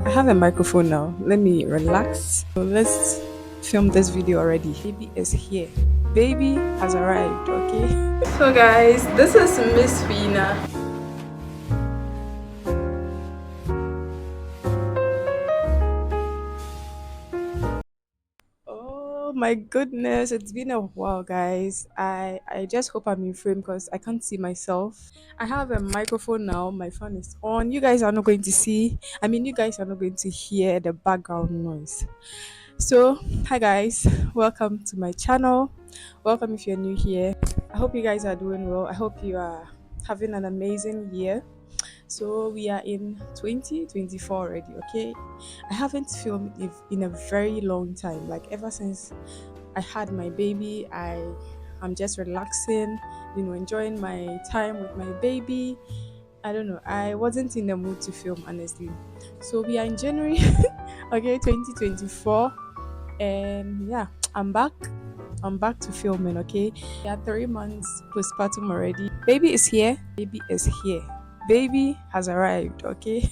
I have a microphone now. Let me relax. So let's film this video already. Baby is here. Baby has arrived, okay? So guys, this is Miss Fina. Oh my goodness, it's been a while guys. I just hope I'm in frame because I can't see myself. I have a microphone now. My phone is on. You guys are not going to see. You guys are not going to hear the background noise. So, hi guys, welcome to my channel. Welcome if you're new here. I hope you guys are doing well. I hope you are having an amazing year. So, we are in 2024 already, okay? I haven't filmed in a very long time. Like ever since I had my baby, I'm just relaxing, enjoying my time with my baby. I don't know. I wasn't in the mood to film honestly. So, we are in January, okay, 2024, and yeah, I'm back. I'm back to filming, okay? Yeah, 3 months postpartum already. Baby is here. Baby is here. Baby has arrived, okay?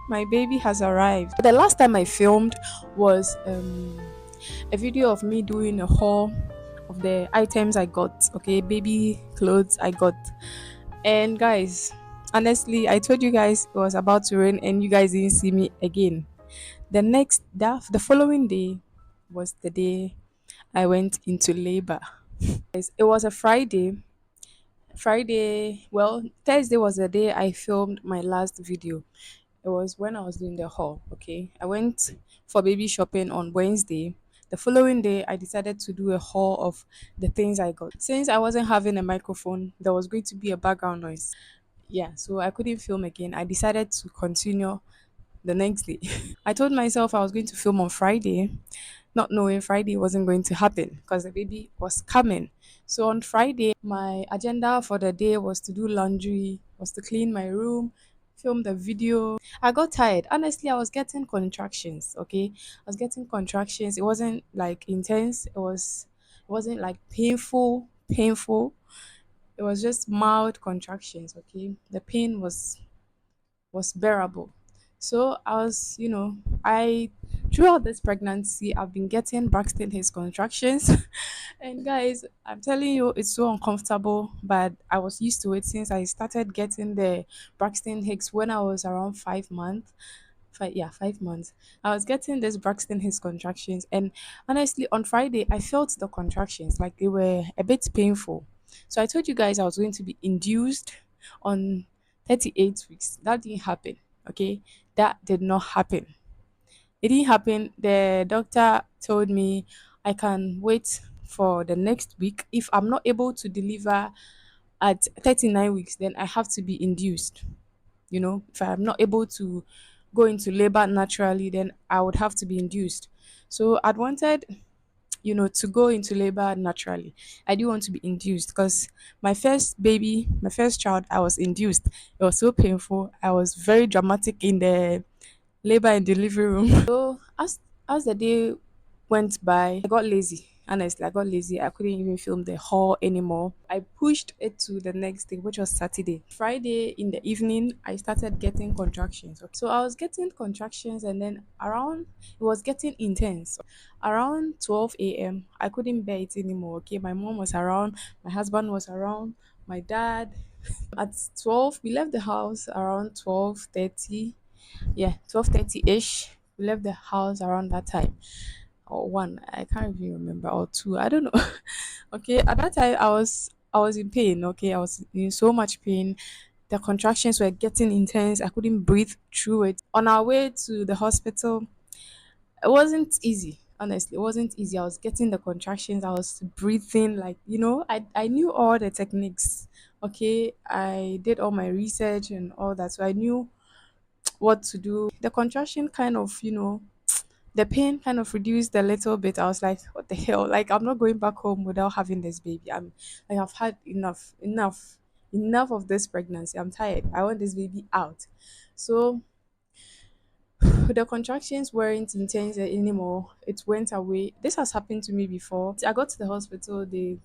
My baby has arrived. The last time I filmed was a video of me doing a haul of the items I got, okay? Baby clothes I got. And guys, honestly, I told you guys it was about to rain and you guys didn't see me again. The following day was the day I went into labor. It was a Friday. Well, Thursday was the day I filmed my last video. It was when I was doing the haul, okay? I went for baby shopping on Wednesday. The following day, I decided to do a haul of the things I got. Since I wasn't having a microphone, there was going to be a background noise. Yeah, so I couldn't film again. I decided to continue the next day. I told myself I was going to film on Friday, not knowing Friday wasn't going to happen because the baby was coming. So on Friday, my agenda for the day was to do laundry, was to clean my room, film the video. I got tired. Honestly, I was getting contractions, okay? I was getting contractions. It wasn't like intense. It wasn't like painful. It was just mild contractions, okay? The pain was bearable. So I was, I throughout this pregnancy, I've been getting Braxton Hicks contractions. And guys, I'm telling you, it's so uncomfortable, but I was used to it since I started getting the Braxton Hicks when I was around 5 months. 5 months. I was getting this Braxton Hicks contractions, and honestly, on Friday, I felt the contractions like they were a bit painful. So I told you guys I was going to be induced on 38 weeks. That didn't happen. Okay, that did not happen. It didn't happen. The doctor told me I can wait for the next week. If I'm not able to deliver at 39 weeks, then I have to be induced. If I'm not able to go into labor naturally, then I would have to be induced. So I'd wanted, to go into labor naturally. I do want to be induced because my first baby, my first child, I was induced. It was so painful. I was very dramatic in the labor and delivery room. So as the day went by, I got lazy. Honestly, I got lazy. I couldn't even film the haul anymore. I pushed it to the next day, which was Saturday. Friday in the evening, I started getting contractions. So I was getting contractions, and then it was getting intense. Around 12 a.m., I couldn't bear it anymore. Okay, my mom was around, my husband was around, my dad. At 12, we left the house around 12:30. Yeah, 12:30 ish. We left the house around that time, or one. I can't even remember, or two. I don't know. Okay, at that time I was in pain. Okay, I was in so much pain. The contractions were getting intense. I couldn't breathe through it. On our way to the hospital, it wasn't easy. Honestly, it wasn't easy. I was getting the contractions. I was breathing like I knew all the techniques. Okay, I did all my research and all that, so I knew what to do. The contraction kind of, the pain kind of reduced a little bit. I was like, what the hell? Like, I'm not going back home without having this baby. I've had enough of this pregnancy. I'm tired. I want this baby out. So the contractions weren't intense anymore. It went away. This has happened to me before. I got to the hospital. The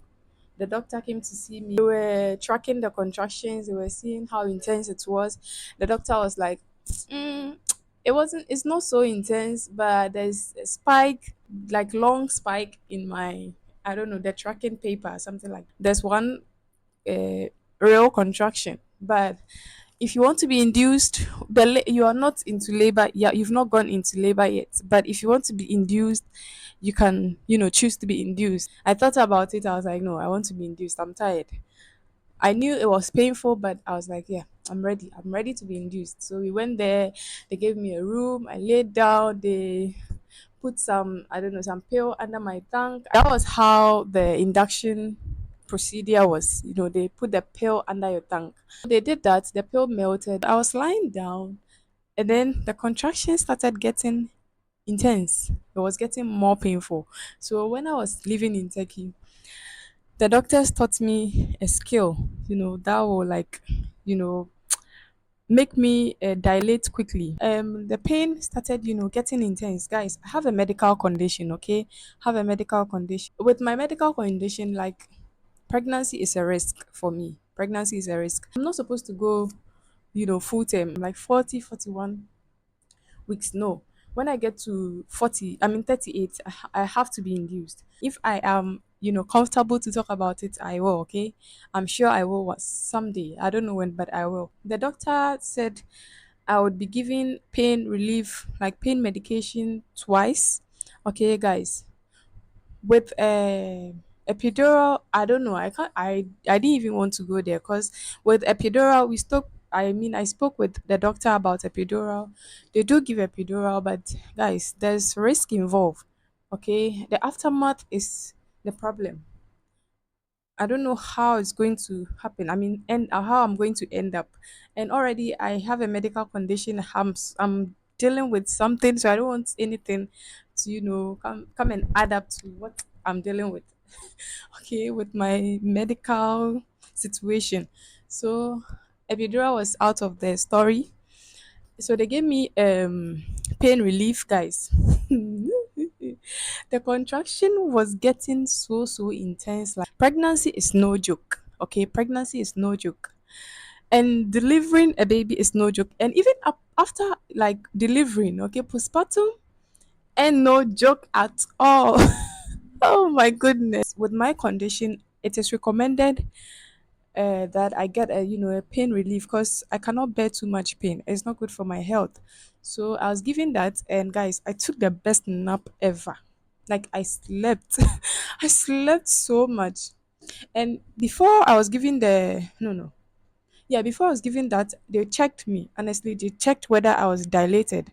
doctor came to see me. They were tracking the contractions. They were seeing how intense it was. The doctor was like, It's not so intense, but there's a spike, like long spike in my, I don't know, the tracking paper, something like. There's one uh, real contraction, but if you want to be induced, you are not into labor. Yeah, you've not gone into labor yet. But if you want to be induced, you can, choose to be induced. I thought about it. I was like, no, I want to be induced. I'm tired. I knew it was painful, but I was like, yeah, I'm ready. I'm ready to be induced. So we went there. They gave me a room. I laid down. They put some, I don't know, some pill under my tongue. That was how the induction procedure was. They put the pill under your tongue. They did that. The pill melted. I was lying down, and then the contraction started getting intense. It was getting more painful. So when I was living in Turkey, the doctors taught me a skill, that will like, you know, make me dilate quickly. The pain started, getting intense. Guys, I have a medical condition, okay? Have a medical condition. With my medical condition, like pregnancy is a risk for me. Pregnancy is a risk. I'm not supposed to go, full term, like 40, 41 weeks. No. When I get to 40, I mean 38, I have to be induced. If I am, comfortable to talk about it, I will, okay? I'm sure I will someday. I don't know when, but I will. The doctor said I would be given pain relief, like pain medication twice. Okay, guys. With a epidural, I don't know. I can't. I didn't even want to go there because with epidural, we spoke. I mean, I spoke with the doctor about epidural. They do give epidural, but guys, there's risk involved. Okay, the aftermath is the problem. I don't know how it's going to happen. I mean, and how I'm going to end up. And already, I have a medical condition. I'm dealing with something, so I don't want anything to come and add up to what I'm dealing with. Okay, with my medical situation. So, epidural was out of the story. So they gave me pain relief, guys. The contraction was getting so intense. Like pregnancy is no joke. Okay, pregnancy is no joke. And delivering a baby is no joke. And even after like delivering, okay, postpartum and no joke at all. Oh my goodness. With my condition, it is recommended that I get a pain relief because I cannot bear too much pain. It's not good for my health. So I was given that, and guys, I took the best nap ever. Like I slept, I slept so much. And before I was given the no, yeah, before I was given that, they checked me. Honestly, they checked whether I was dilated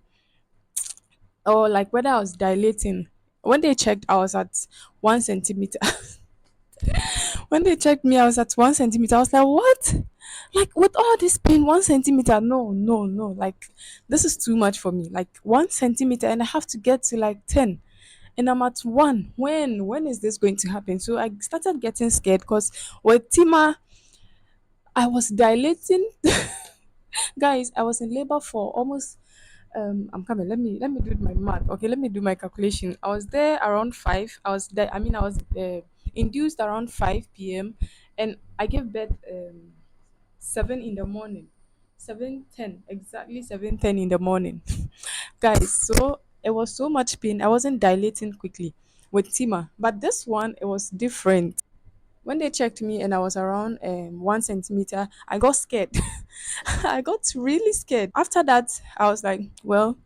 or like whether I was dilating. When they checked, I was at 1 centimeter. When they checked me, I was at 1 centimeter. I was like, what? Like with all this pain, 1 centimeter? No, no, no. Like this is too much for me. Like 1 centimeter, and I have to get to like 10. And I'm at one. When is this going to happen? So I started getting scared because with Tima, I was dilating. Guys, I was in labor for almost I'm coming. Let me do my math. Okay, let me do my calculation. I was there around 5. I was there, I mean I was induced around 5 p.m. and I gave birth 7 in the morning. 7:10, exactly 7:10 in the morning. Guys, so it was so much pain. I wasn't dilating quickly with Tima, but this one it was different. When they checked me and I was around 1 centimeter, I got scared. I got really scared. After that, I was like, well,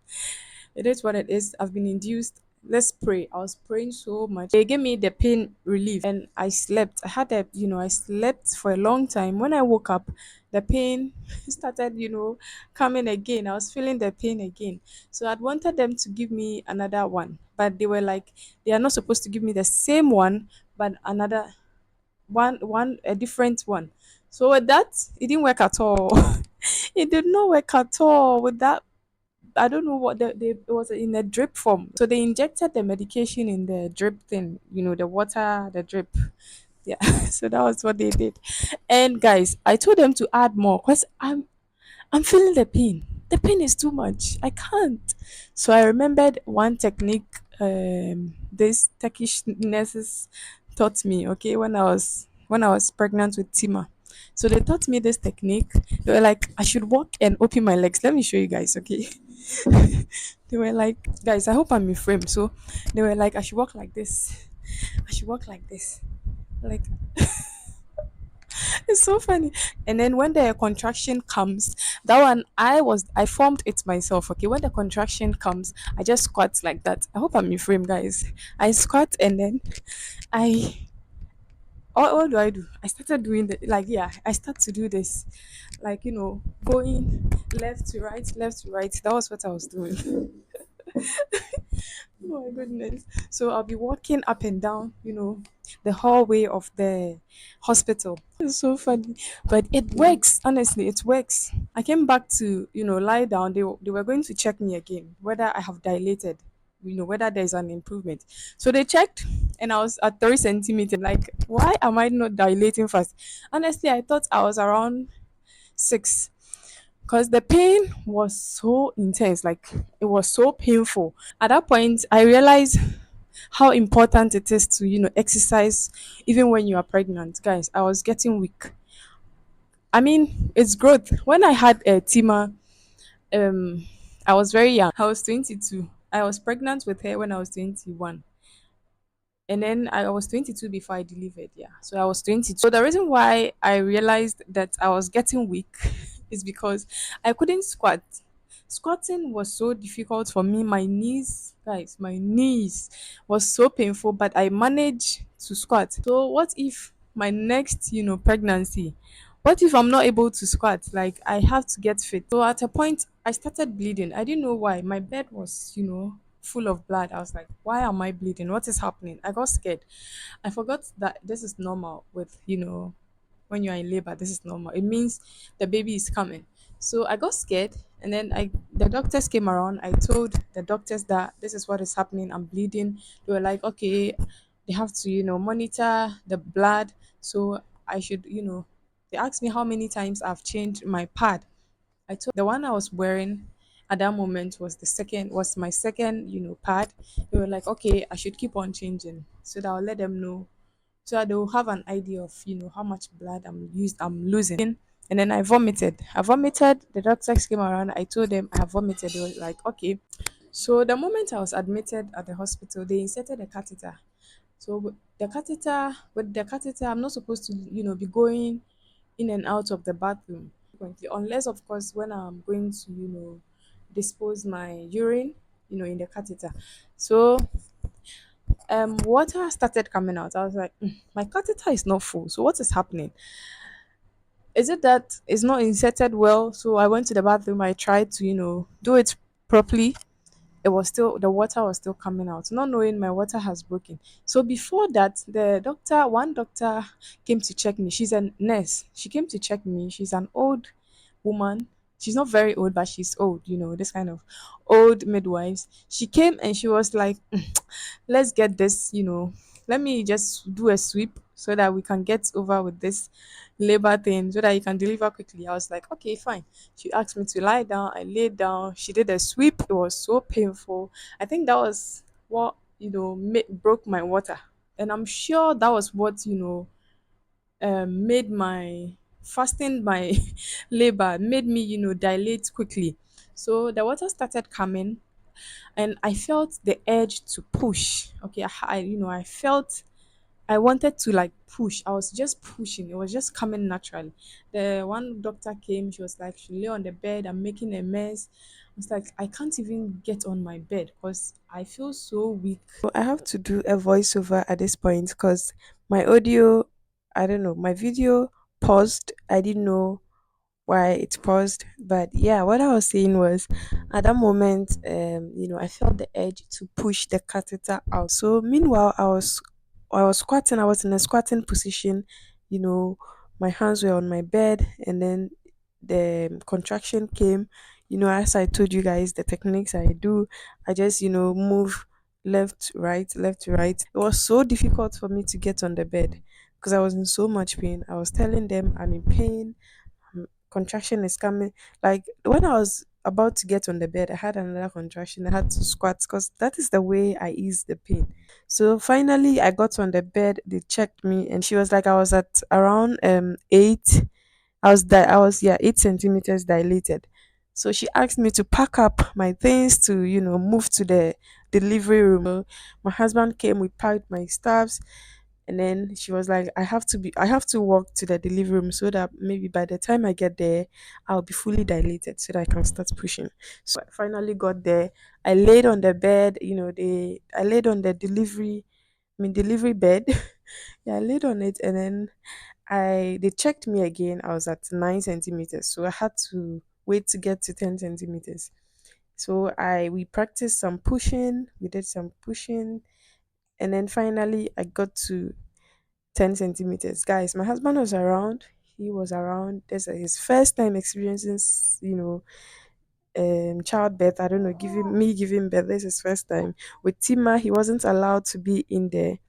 it is what it is. I've been induced. Let's pray. I was praying so much. They gave me the pain relief and I slept. I slept for a long time. When I woke up, the pain started, coming again. I was feeling the pain again. So I'd wanted them to give me another one, but they were like, they are not supposed to give me the same one, but another a different one. So with that, it didn't work at all. It did not work at all with that. I don't know what it was in a drip form. So they injected the medication in the drip thing, the water, the drip. Yeah. So that was what they did. And guys, I told them to add more because I'm feeling the pain. The pain is too much. I can't. So I remembered one technique this Turkish nurses taught me, okay, when I was pregnant with Tima. So they taught me this technique. They were like, I should walk and open my legs. Let me show you guys, okay? They were like, guys, I hope I'm in frame. So they were like, I should walk like this. I should walk like this. Like, it's so funny. And then when the contraction comes, that one I formed it myself. Okay, when the contraction comes, I just squat like that. I hope I'm in frame, guys. I squat and then I what do I do? I started doing the like yeah, I start to do this. Like, going left to right. That was what I was doing. Oh my goodness. So I'll be walking up and down, the hallway of the hospital. It's so funny. But it works. Honestly, it works. I came back to, lie down. They were going to check me again, whether I have dilated, whether there's an improvement. So they checked and I was at 3 centimeters. Like, why am I not dilating fast? Honestly, I thought I was around 6 because the pain was so intense. Like, it was so painful. At that point, I realized how important it is to exercise even when you are pregnant. Guys, I was getting weak. I mean, it's growth. When I had a Tima, um I was very young. I was 22. I was pregnant with her when I was 21, and then I was 22 before I delivered. Yeah, so I was 22. So the reason why I realized that I was getting weak is because I couldn't squat. Squatting was so difficult for me. My knees, guys, my knees was so painful, but I managed to squat. So what if my next, pregnancy? What if I'm not able to squat? Like, I have to get fit. So at a point I started bleeding. I didn't know why. My bed was, full of blood. I was like, why am I bleeding? What is happening? I got scared. I forgot that this is normal with, when you're in labor, this is normal. It means the baby is coming. So I got scared, and then the doctors came around. I told the doctors that this is what is happening. I'm bleeding. They were like, okay, they have to, monitor the blood. So I should, they asked me how many times I've changed my pad. I told the one I was wearing at that moment was my second, pad. They were like, okay, I should keep on changing so that I'll let them know, so that they'll have an idea of how much blood I'm losing. And then I vomited. The doctors came around. I told them I have vomited. They were like, okay. So the moment I was admitted at the hospital, they inserted a catheter. So with the catheter, I'm not supposed to be going in and out of the bathroom frequently, unless of course when I'm going to dispose my urine in the catheter. So water started coming out. I was like, my catheter is not full, so what is happening? Is it that it's not inserted well? So I went to the bathroom. I tried to do it properly. It was still, the water was still coming out, not knowing my water has broken. So before that, one doctor came to check me. She's a nurse. She came to check me. She's an old woman. She's not very old, but she's old, this kind of old midwives. She came and she was like, let's get this, let me just do a sweep so that we can get over with this labor thing so that you can deliver quickly. I was like, okay, fine. She asked me to lie down. I laid down. She did a sweep. It was so painful. I think that was what, broke my water. And I'm sure that was what, made my fasting my labor, made me, dilate quickly. So the water started coming and I felt the urge to push. Okay, I felt I wanted to like push. I was just pushing. It was just coming naturally. The one doctor came. She was like, she lay on the bed. I'm making a mess. I was like, I can't even get on my bed because I feel so weak. So I have to do a voiceover at this point because my audio, I don't know, my video paused. I didn't know why it paused. But yeah, what I was saying was at that moment, I felt the urge to push the catheter out. So meanwhile, I was squatting, I was in a squatting position, you know, my hands were on my bed, and then the contraction came. As I told you guys, the techniques I do, I just, move left to right. It was so difficult for me to get on the bed because I was in so much pain. I was telling them I'm in pain, contraction is coming. Like when I was about to get on the bed, I had another contraction. I had to squat because that is the way I ease the pain. So finally, I got on the bed. They checked me, and she was like, I was at around 8. I was 8 centimeters dilated. So she asked me to pack up my things to, move to the delivery room. So my husband came, we packed my stuffs, and then she was like, I have to walk to the delivery room so that maybe by the time I get there, I'll be fully dilated so that I can start pushing. So I finally got there. I laid on the bed, I laid on the delivery bed. Yeah, I laid on it, and then they checked me again. I was at 9 centimeters, so I had to wait to get to 10 centimeters. So I we practiced some pushing. We did some pushing, and then finally I got to 10 centimeters. Guys, my husband was around. He was around. This is his first time experiencing, childbirth. I don't know, giving birth. This is his first time. With Tima, he wasn't allowed to be in there,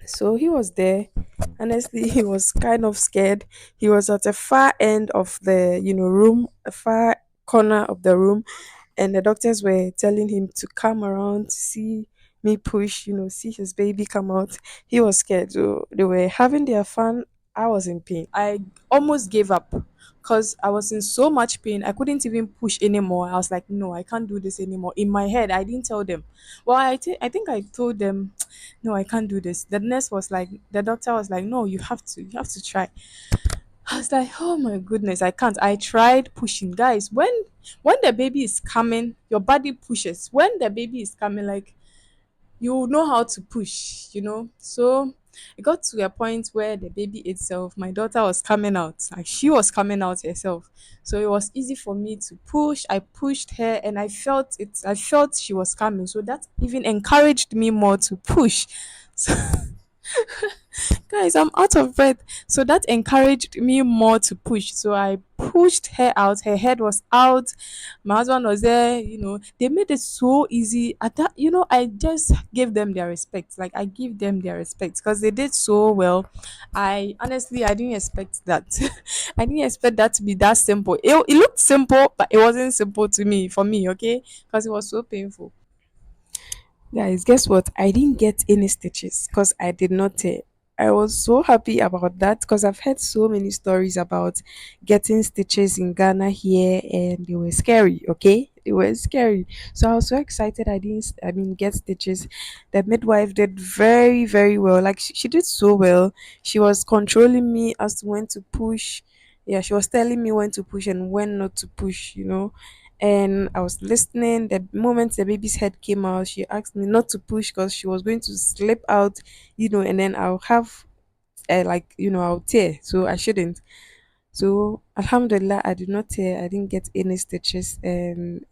so he was there. Honestly, he was kind of scared. He was at a far end of the, room, a far corner of the room, and the doctors were telling him to come around to see me push, see his baby come out. He was scared. So they were having their fun. I was in pain. I almost gave up because I was in so much pain. I couldn't even push anymore. I was like, no, I can't do this anymore. In my head, I didn't tell them. Well, I think I told them, no, I can't do this. The doctor was like, no, you have to try. I was like, oh my goodness, I can't. I tried pushing. Guys, when the baby is coming, your body pushes. When the baby is coming, like, you know how to push, So it got to a point where the baby itself, my daughter was coming out. Like, she was coming out herself. So it was easy for me to push. I pushed her and I felt she was coming. So that even encouraged me more to push. So guys, I'm out of breath. So that encouraged me more to push. So I pushed her out. Her head was out. My husband was there. They made it so easy. At that, I just gave them their respect. Like, I give them their respect because they did so well. I honestly, I didn't expect that. I didn't expect that to be that simple. It looked simple, but it wasn't simple to me, for me, okay? Because it was so painful. Guys, guess what? I didn't get any stitches because I did not tear. I was so happy about that because I've heard so many stories about getting stitches in Ghana here, and they were scary, okay? They were scary. So I was so excited I didn't I mean get stitches. The midwife did very, very well. Like, she did so well. She was controlling me as to when to push. Yeah, she was telling me when to push and when not to push. And I was listening. The moment the baby's head came out, she asked me not to push because she was going to slip out, and then I'll have, I'll tear. So I shouldn't. So Alhamdulillah, I did not tear. I didn't get any stitches, and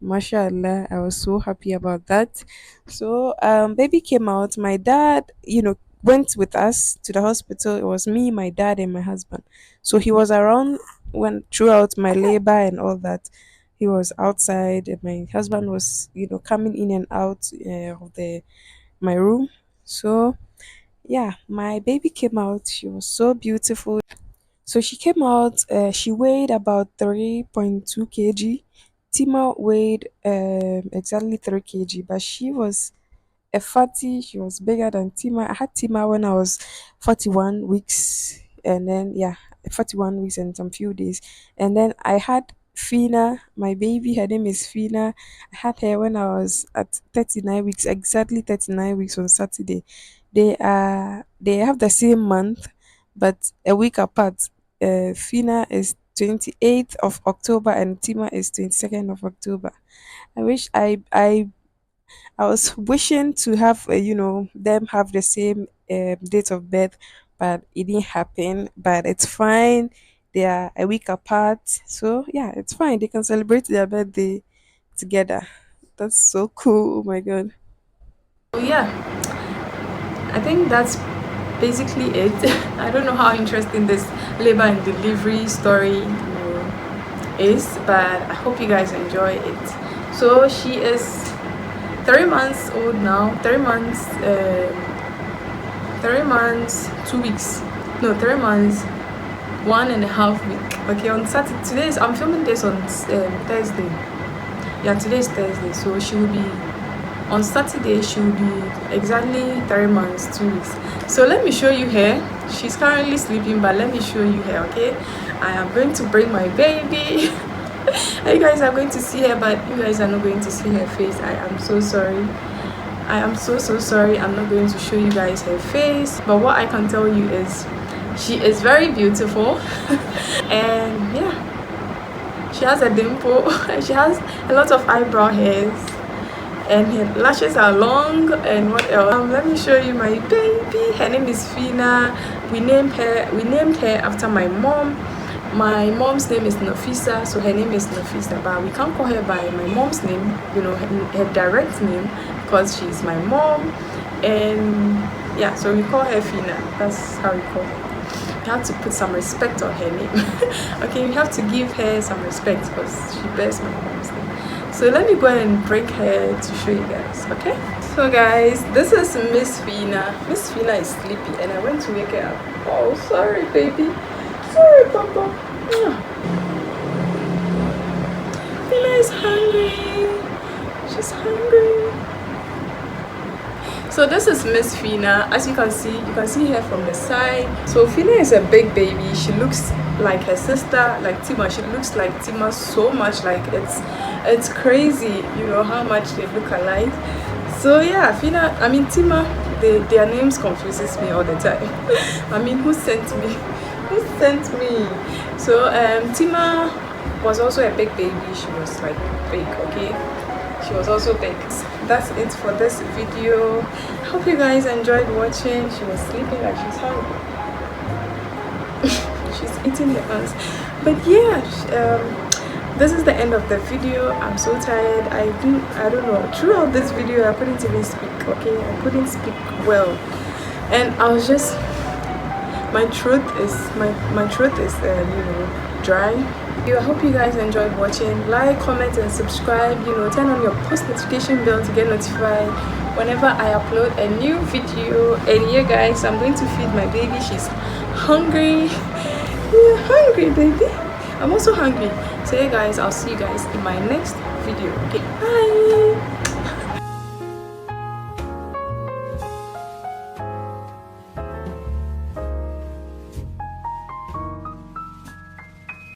mashallah, I was so happy about that. So baby came out. My dad, went with us to the hospital. It was me, my dad, and my husband. So he was around when throughout my labor and all that. He was outside, and my husband was, coming in and out of the my room. So yeah, my baby came out. She was so beautiful. So she came out, she weighed about 3.2 kg. Tima weighed exactly 3 kg, but she was a fatty. She was bigger than Tima. I had Tima when I was 41 weeks, and then, yeah, 41 weeks and some few days. And then I had Fina, my baby, her name is Fina. I had her when I was at 39 weeks, exactly 39 weeks on Saturday. They have the same month, but a week apart. Fina is 28th of October and Tima is 22nd of October. I wish I was wishing to have, them have the same date of birth, but it didn't happen. But it's fine. They are a week apart, so yeah, it's fine. They can celebrate their birthday together. That's so cool. Oh my god. So yeah, I think that's basically it. I don't know how interesting this labor and delivery story, is, but I hope you guys enjoy it. So she is 3 months old now. 3 months, 3 months, 2 weeks. No, 3 months, 1.5 week. Okay, on Saturday. I'm filming this on Thursday. Yeah, today is Thursday, so she will be on Saturday. She will be exactly 3 months, 2 weeks. So let me show you her. She's currently sleeping, but let me show you her. Okay, I am going to bring my baby. You guys are going to see her, but you guys are not going to see her face. I am so sorry. I am so sorry. I'm not going to show you guys her face, but what I can tell you is she is very beautiful. And yeah, she has a dimple. She has a lot of eyebrow hairs, and her lashes are long. And what else? Let me show you my baby. Her name is Fina. We named her after my mom. My mom's name is Nafisa, so her name is Nafisa, but we can't call her by my mom's name, you know, her direct name, because she's my mom. And yeah, so we call her Fina. That's how we call her. You have to put some respect on her name. Okay, you have to give her some respect because she bears my mom's name. So let me go ahead and break her to show you guys. Okay, so guys, this is Miss Fina. Miss Fina is sleepy and I went to wake her up. Oh, sorry baby, sorry papa. Fina is hungry. She's hungry. So this is Miss Fina. As you can see her from the side. So Fina is a big baby. She looks like her sister, like Tima. She looks like Tima so much, like it's crazy, you know, how much they look alike. So yeah, Fina, I mean Tima, their names confuses me all the time. I mean, who sent me? Who sent me? So Tima was also a big baby. She was like big, okay? She was also big. That's it for this video. Hope you guys enjoyed watching. She was sleeping like she's hungry. She's eating the ants. But yeah, this is the end of the video. I'm so tired. I don't know, throughout this video I couldn't even speak, okay? I couldn't speak well, and I was just, my throat is you know, dry. I hope you guys enjoyed watching. Like, comment and subscribe, you know, turn on your post notification bell to get notified whenever I upload a new video. And yeah guys, I'm going to feed my baby. She's hungry. Yeah, hungry baby. I'm also hungry. So yeah guys, I'll see you guys in my next video. Okay, bye.